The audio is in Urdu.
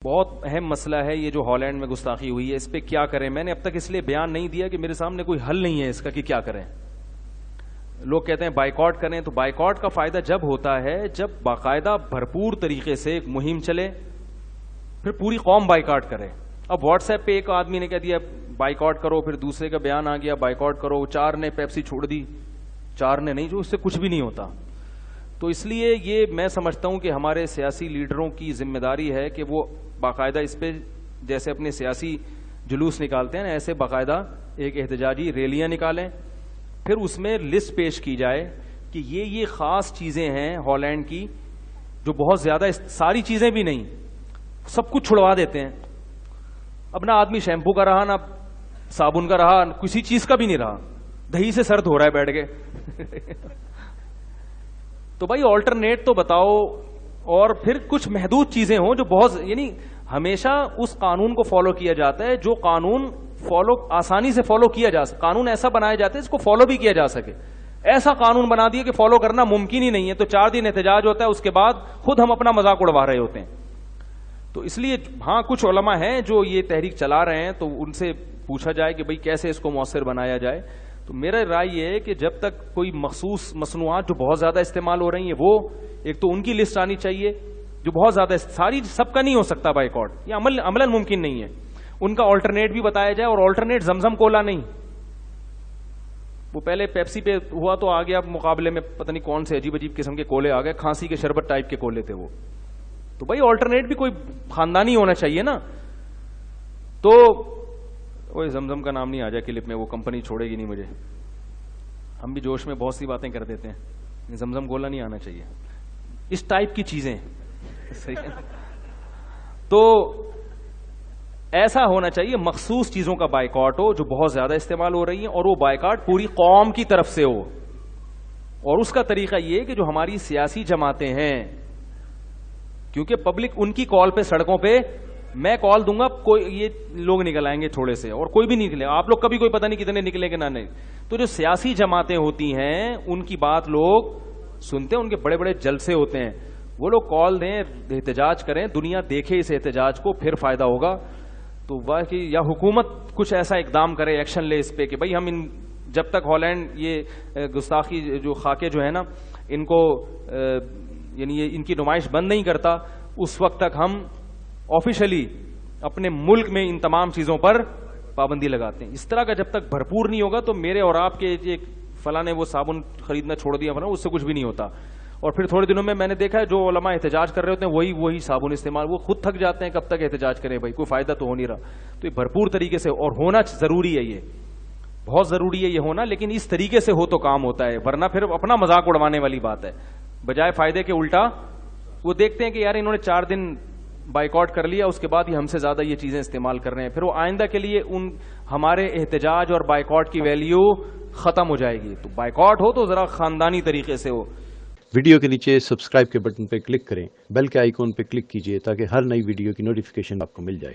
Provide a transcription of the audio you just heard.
بہت اہم مسئلہ ہے یہ جو ہالینڈ میں گستاخی ہوئی ہے، اس پہ کیا کریں. میں نے اب تک اس لیے بیان نہیں دیا کہ میرے سامنے کوئی حل نہیں ہے اس کا کہ کیا کریں. لوگ کہتے ہیں بائیکاٹ کریں، تو بائیکاٹ کا فائدہ جب ہوتا ہے جب باقاعدہ بھرپور طریقے سے ایک مہم چلے، پھر پوری قوم بائیکاٹ کرے. اب واٹس ایپ پہ ایک آدمی نے کہہ دیا بائیکاٹ کرو، پھر دوسرے کا بیان آ گیا بائیکاٹ کرو، 4 نے پیپسی چھوڑ دی، 4 نے نہیں، جو اس سے کچھ بھی نہیں ہوتا. تو اس لیے یہ میں سمجھتا ہوں کہ ہمارے سیاسی لیڈروں کی ذمہ داری ہے کہ وہ باقاعدہ اس پہ جیسے اپنے سیاسی جلوس نکالتے ہیں نا، ایسے باقاعدہ ایک احتجاجی ریلیاں نکالیں، پھر اس میں لسٹ پیش کی جائے کہ یہ خاص چیزیں ہیں ہالینڈ کی جو بہت زیادہ، ساری چیزیں بھی نہیں، سب کچھ چھڑوا دیتے ہیں. اب نہ آدمی شیمپو کا رہا، نہ صابن کا رہا، کسی چیز کا بھی نہیں رہا، دہی سے سر دھو رہا ہے بیٹھ کے. تو بھائی آلٹرنیٹ تو بتاؤ. اور پھر کچھ محدود چیزیں ہوں جو بہت، یعنی ہمیشہ اس قانون کو فالو کیا جاتا ہے جو قانون آسانی سے فالو کیا جا سکے. قانون ایسا بنائے جاتے ہیں جس کو فالو بھی کیا جا سکے. ایسا قانون بنا دیا کہ فالو کرنا ممکن ہی نہیں ہے، تو 4 دن احتجاج ہوتا ہے، اس کے بعد خود ہم اپنا مذاق اڑوا رہے ہوتے ہیں. تو اس لیے ہاں کچھ علماء ہیں جو یہ تحریک چلا رہے ہیں، تو ان سے پوچھا جائے کہ بھئی کیسے اس کو مؤثر بنایا جائے. تو میرا رائے یہ ہے کہ جب تک کوئی مخصوص مصنوعات جو بہت زیادہ استعمال ہو رہی ہیں، وہ ایک تو ان کی لسٹ آنی چاہیے جو بہت زیادہ، ساری سب کا نہیں ہو سکتا بائیکاٹ، یہ عملاً ممکن نہیں ہے. ان کا آلٹرنیٹ بھی بتایا جائے، اور آلٹرنیٹ زمزم کولا نہیں. وہ پہلے پیپسی پہ ہوا تو آ گیا مقابلے میں، پتہ نہیں کون سے عجیب قسم کے کولے آ گئے، کھانسی کے شربت ٹائپ کے کولے تھے وہ. تو بھائی آلٹرنیٹ بھی کوئی خاندانی ہونا چاہیے نا. تو وہ زمزم کا نام نہیں آ جائے کلپ میں، وہ کمپنی چھوڑے گی نہیں مجھے. ہم بھی جوش میں بہت سی باتیں کر دیتے ہیں، زمزم گولا نہیں آنا چاہیے. اس ٹائپ کی چیزیں صحیح ہے. تو ایسا ہونا چاہیے مخصوص چیزوں کا بائیکاٹ ہو جو بہت زیادہ استعمال ہو رہی ہیں، اور وہ بائیکاٹ پوری قوم کی طرف سے ہو. اور اس کا طریقہ یہ کہ جو ہماری سیاسی جماعتیں ہیں، کیونکہ پبلک ان کی کال پہ، سڑکوں پہ میں کال دوں گا، کوئی یہ لوگ نکل آئیں گے تھوڑے سے، اور کوئی بھی نہیں نکلے. آپ لوگ کبھی کوئی پتہ نہیں کتنے نکلیں گے نہ نہیں. تو جو سیاسی جماعتیں ہوتی ہیں ان کی بات لوگ سنتے ہیں، ان کے بڑے بڑے جلسے ہوتے ہیں، وہ لوگ کال دیں، احتجاج کریں، دنیا دیکھے اس احتجاج کو، پھر فائدہ ہوگا. تو واقعی یا حکومت کچھ ایسا اقدام کرے، ایکشن لے اس پہ کہ بھائی ہم جب تک ہالینڈ یہ گستاخی جو خاکے جو ہے نا ان کو یعنی یہ ان کی نمائش بند نہیں کرتا، اس وقت تک ہم آفیشلی اپنے ملک میں ان تمام چیزوں پر پابندی لگاتے ہیں. اس طرح کا جب تک بھرپور نہیں ہوگا تو میرے اور آپ کے ایک فلاں نے وہ صابن خریدنا چھوڑ دیا فلاں، اس سے کچھ بھی نہیں ہوتا. اور پھر تھوڑے دنوں میں نے دیکھا ہے جو علماء احتجاج کر رہے ہوتے ہیں وہی صابن استعمال، وہ خود تھک جاتے ہیں. کب تک احتجاج کریں بھائی، کوئی فائدہ تو ہو نہیں رہا. تو یہ بھرپور طریقے سے اور ہونا ضروری ہے، یہ بہت ضروری ہے یہ ہونا، لیکن اس طریقے سے ہو تو کام ہوتا ہے، ورنہ پھر اپنا مذاق اڑوانے والی بات ہے. بجائے فائدے کے الٹا وہ دیکھتے ہیں کہ یار انہوں نے 4 دن بائیکاٹ کر لیا، اس کے بعد ہی ہم سے زیادہ یہ چیزیں استعمال کر رہے ہیں، پھر وہ آئندہ کے لیے ہمارے احتجاج اور بائیکاٹ کی ویلیو ختم ہو جائے گی. تو بائیکاٹ ہو تو ذرا خاندانی طریقے سے ہو. ویڈیو کے نیچے سبسکرائب کے بٹن پہ کلک کریں، بیل کے آئیکن پہ کلک کیجئے تاکہ ہر نئی ویڈیو کی نوٹیفیکیشن آپ کو مل جائے.